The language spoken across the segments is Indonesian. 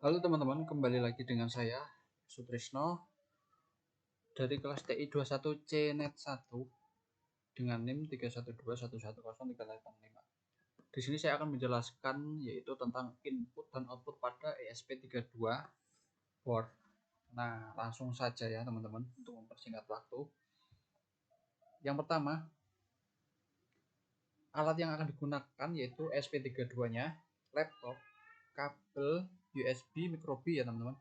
Halo teman-teman, kembali lagi dengan saya Sutrisno dari kelas TI 21C Net 1 dengan NIM 312110385. Di sini saya akan menjelaskan yaitu tentang input dan output pada ESP32 board. Nah, langsung saja ya teman-teman untuk mempersingkat waktu. Yang pertama, alat yang akan digunakan yaitu ESP32-nya, laptop, kabel USB micro:bit ya teman-teman,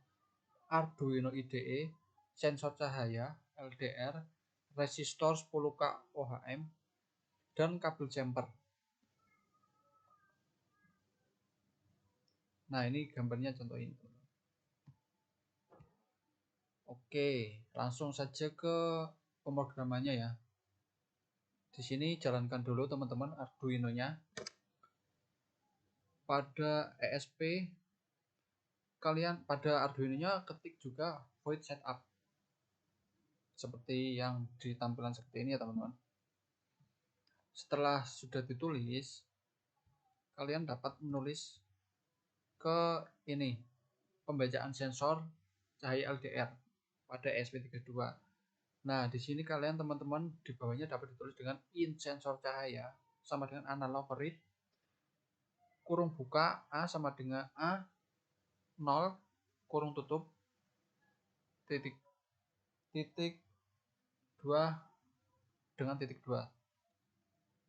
Arduino IDE, sensor cahaya, LDR, resistor 10K ohm, dan kabel jumper. Nah, ini gambarnya contoh ini. Oke, langsung saja ke pemrogramannya ya. Di sini jalankan dulu teman-teman Arduino-nya. Pada ESP kalian pada Arduino-nya ketik juga void setup. Seperti yang di tampilan seperti ini ya teman-teman. Setelah sudah ditulis, kalian dapat menulis ke ini pembacaan sensor cahaya LDR pada ESP32. Nah, di sini kalian teman-teman di bawahnya dapat ditulis dengan in sensor cahaya sama dengan analog read kurung buka A sama dengan A 0 kurung tutup titik 2 dengan titik 2.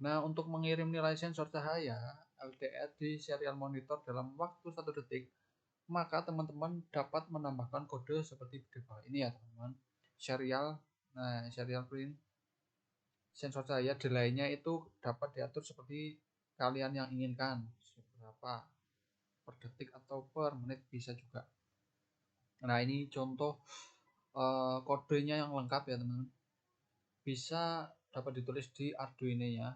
Nah, untuk mengirim nilai sensor cahaya LDR di serial monitor dalam waktu 1 detik, maka teman-teman dapat menambahkan kode seperti di bawah ini ya teman-teman. Serial print sensor cahaya delay-nya itu dapat diatur seperti kalian yang inginkan, seberapa per detik atau per menit bisa juga. Nah, ini contoh kodenya yang lengkap ya teman-teman. Bisa dapat ditulis di Arduino-nya.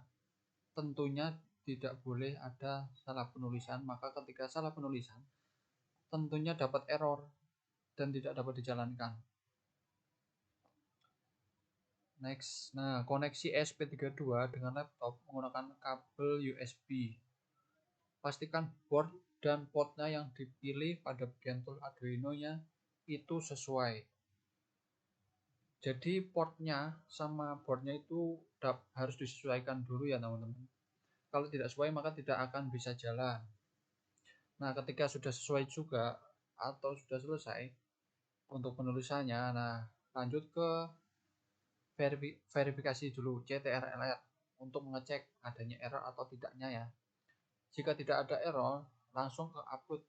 Tentunya tidak boleh ada salah penulisan, maka ketika salah penulisan tentunya dapat error dan tidak dapat dijalankan. Next, nah koneksi ESP32 dengan laptop menggunakan kabel USB. Pastikan board dan portnya yang dipilih pada bagian tool Arduino-nya itu sesuai. Jadi portnya sama boardnya itu harus disesuaikan dulu ya teman-teman. Kalau tidak sesuai maka tidak akan bisa jalan. Nah, ketika sudah sesuai juga atau sudah selesai untuk penulisannya, nah lanjut ke verifikasi dulu CTRL untuk mengecek adanya error atau tidaknya ya. Jika tidak ada error, langsung ke upload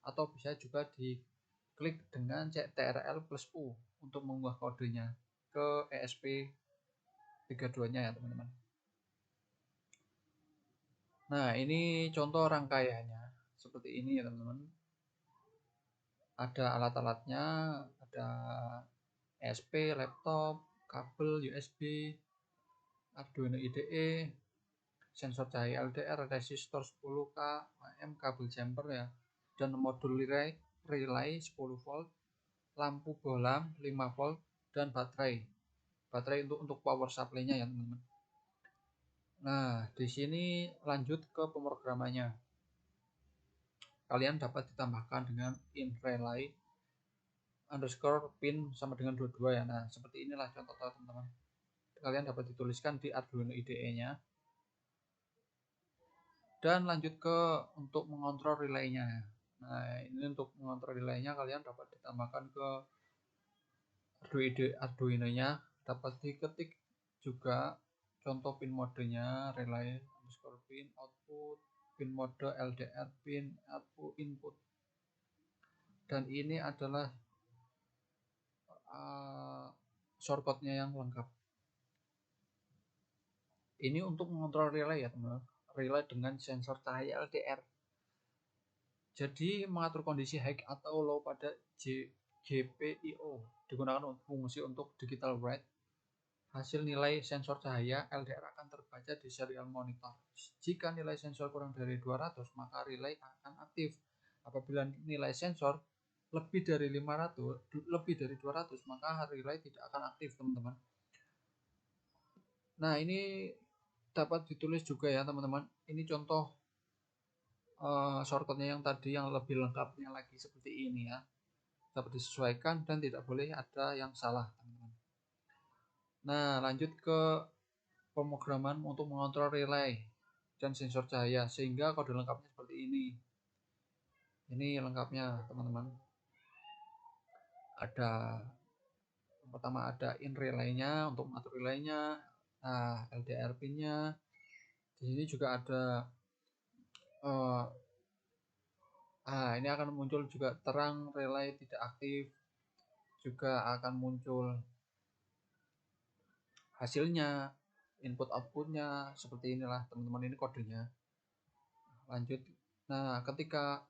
atau bisa juga diklik dengan CTRL plus U untuk mengunggah kodenya ke ESP32-nya ya teman-teman. Nah, ini contoh rangkaiannya seperti ini ya teman-teman. Ada alat-alatnya, ada ESP, laptop, kabel USB, Arduino IDE, sensor cahaya LDR, resistor 10K ohm, kabel jumper ya, dan modul relay 10 volt, lampu bohlam 5 volt, dan baterai untuk power supply-nya ya teman-teman. Nah, di sini lanjut ke pemrogramannya. Kalian dapat ditambahkan dengan in relay underscore pin sama dengan 22 ya. Nah, seperti inilah contoh teman-teman. Kalian dapat dituliskan di Arduino IDE-nya. Dan lanjut ke untuk mengontrol relay-nya. Nah, ini untuk mengontrol relay-nya kalian dapat ditambahkan ke Arduino-nya, dapat diketik juga contoh pin modenya relay underscore pin output, pin mode LDR pin output input. Dan ini adalah shortcode-nya yang lengkap. Ini untuk mengontrol relay ya teman-teman. Relay dengan sensor cahaya LDR. Jadi mengatur kondisi high atau low pada GPIO digunakan fungsi untuk digital write. Hasil nilai sensor cahaya LDR akan terbaca di serial monitor. Jika nilai sensor kurang dari 200, maka relay akan aktif. Apabila nilai sensor lebih dari 200, maka relay tidak akan aktif, teman-teman. Nah, ini dapat ditulis juga ya, teman-teman. Ini contoh shortcutnya yang tadi yang lebih lengkapnya lagi seperti ini ya, dapat disesuaikan dan tidak boleh ada yang salah, teman-teman. Nah, lanjut ke pemrograman untuk mengontrol relay dan sensor cahaya, sehingga kode lengkapnya seperti ini. Ini lengkapnya, teman-teman. Ada yang pertama ada in relay-nya untuk mengatur relay-nya, nah LDR pin-nya. Di sini juga ada ini akan muncul juga terang relay tidak aktif, juga akan muncul hasilnya, input outputnya, seperti inilah teman-teman, ini kodenya. Lanjut, nah ketika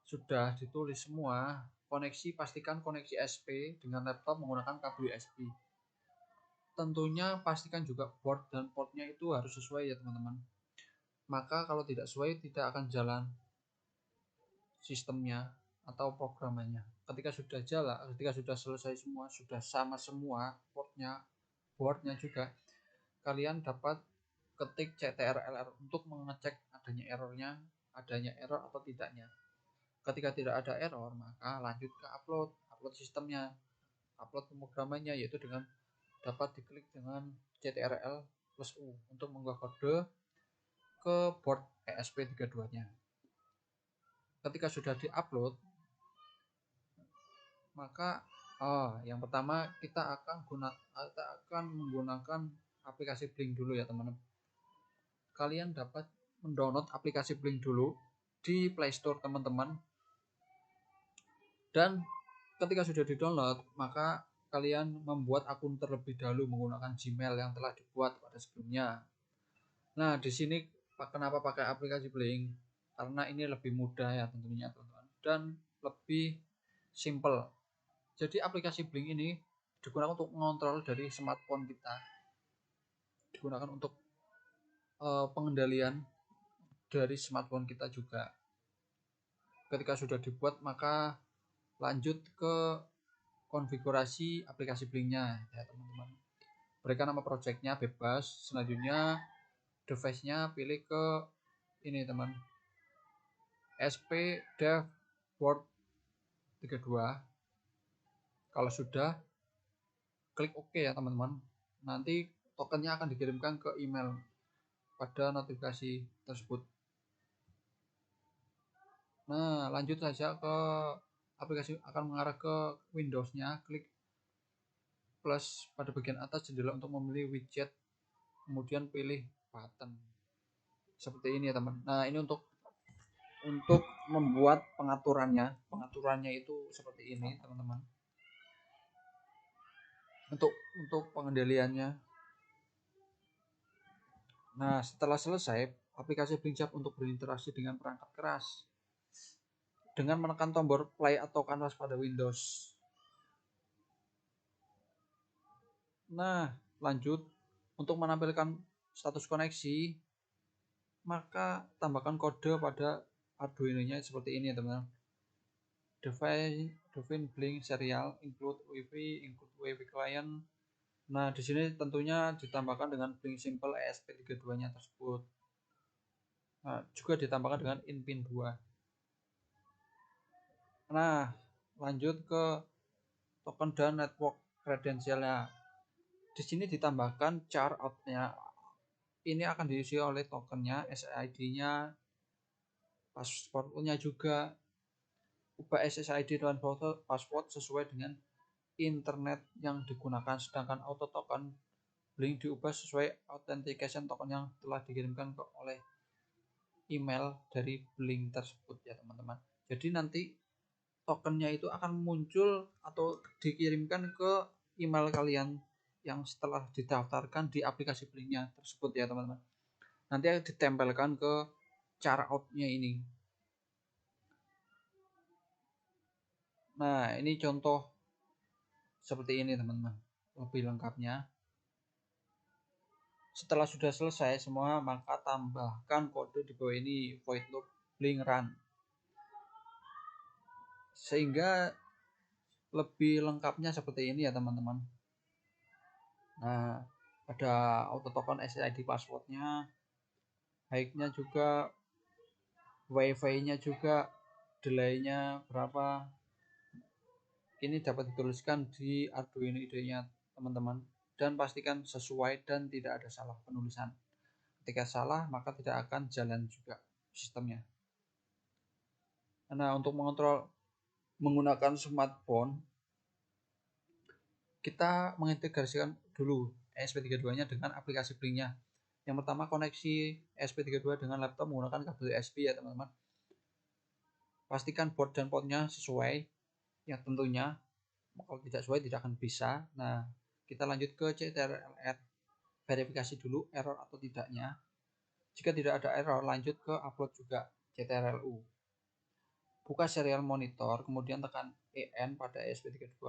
sudah ditulis semua, koneksi pastikan koneksi SP dengan laptop menggunakan kabel USB. Tentunya pastikan juga board dan portnya itu harus sesuai ya teman-teman. Maka kalau tidak sesuai tidak akan jalan sistemnya atau programnya. Ketika sudah jalan, ketika sudah selesai semua, sudah sama semua portnya, boardnya juga, kalian dapat ketik CTRLR untuk mengecek adanya error atau tidaknya. Ketika tidak ada error, maka lanjut ke upload sistemnya, upload pemrogramannya, yaitu dengan dapat diklik dengan CTRL+U untuk mengunggah kode ke board ESP32-nya. Ketika sudah diupload, maka yang pertama kita akan menggunakan aplikasi Blink dulu ya teman-teman. Kalian dapat mendownload aplikasi Blink dulu di Play Store teman-teman. Dan ketika sudah di-download, maka kalian membuat akun terlebih dahulu menggunakan Gmail yang telah dibuat pada sebelumnya. Nah, di sini kenapa pakai aplikasi Blink? Karena ini lebih mudah ya tentunya teman-teman, dan lebih simple. Jadi aplikasi Blink ini digunakan untuk mengontrol dari smartphone kita, digunakan untuk pengendalian dari smartphone kita juga. Ketika sudah dibuat, maka lanjut ke konfigurasi aplikasi Blinknya ya teman-teman. Berikan nama projectnya bebas. Selanjutnya device-nya pilih ke ini teman, SP Dev Board 32. Kalau sudah, klik OK ya teman-teman. Nanti tokennya akan dikirimkan ke email pada notifikasi tersebut. Nah, lanjut saja ke aplikasi, akan mengarah ke Windows-nya. Klik plus pada bagian atas jendela untuk memilih widget, kemudian pilih button seperti ini ya teman. Nah, ini untuk membuat pengaturannya itu seperti ini teman-teman. Untuk pengendaliannya. Nah, setelah selesai, aplikasi Blink siap untuk berinteraksi dengan perangkat keras dengan menekan tombol play atau canvas pada Windows. Nah, lanjut, untuk menampilkan status koneksi, maka tambahkan kode pada Arduino-nya seperti ini ya teman-teman. Define Blink serial include WiFi client. Nah, di sini tentunya ditambahkan dengan Blink Simple ESP32-nya tersebut. Nah, juga ditambahkan dengan in pin 2. Nah, lanjut ke token dan network credentialnya. Di sini ditambahkan char out-nya. Ini akan diisi oleh tokennya, SSID-nya, password-nya juga. Ubah SSID dan password sesuai dengan internet yang digunakan, sedangkan auto token Blink diubah sesuai authentication token yang telah dikirimkan oleh email dari Blink tersebut ya teman-teman. Jadi nanti tokennya itu akan muncul atau dikirimkan ke email kalian yang setelah didaftarkan di aplikasi Blinknya tersebut ya teman-teman. Nanti akan ditempelkan ke cara outnya ini. Nah, ini contoh seperti ini teman-teman, lebih lengkapnya. Setelah sudah selesai semua, maka tambahkan kode di bawah ini, void loop Blink run, sehingga lebih lengkapnya seperti ini ya teman-teman. Nah, ada auto token SSID passwordnya, hike-nya juga WiFi-nya juga delay-nya berapa. Ini dapat dituliskan di Arduino IDE-nya teman-teman, dan pastikan sesuai dan tidak ada salah penulisan. Ketika salah maka tidak akan jalan juga sistemnya. Nah, untuk mengontrol menggunakan smartphone, kita mengintegrasikan dulu ESP32-nya dengan aplikasi Blink-nya. Yang pertama, koneksi ESP32 dengan laptop menggunakan kabel USB ya teman-teman. Pastikan board dan portnya sesuai, yang tentunya kalau tidak sesuai tidak akan bisa. Nah, kita lanjut ke CTRLR, verifikasi dulu error atau tidaknya. Jika tidak ada error, lanjut ke upload juga CTRLU. Buka serial monitor, kemudian tekan EN pada ESP32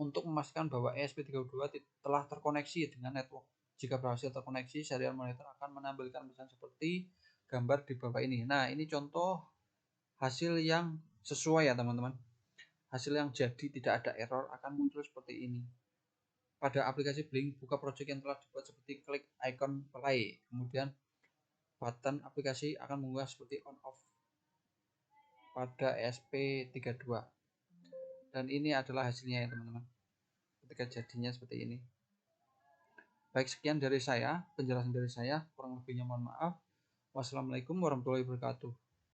untuk memastikan bahwa ESP32 telah terkoneksi dengan network. Jika berhasil terkoneksi, serial monitor akan menampilkan pesan seperti gambar di bawah ini. Nah, ini contoh hasil yang sesuai ya teman-teman. Hasil yang jadi tidak ada error akan muncul seperti ini. Pada aplikasi Blink, buka project yang telah dibuat seperti klik icon play. Kemudian button aplikasi akan mengunggah seperti on off pada ESP32. Dan ini adalah hasilnya ya teman-teman. Ketika jadinya seperti ini. Baik, sekian dari saya, penjelasan dari saya, kurang lebihnya mohon maaf. Wassalamualaikum warahmatullahi wabarakatuh.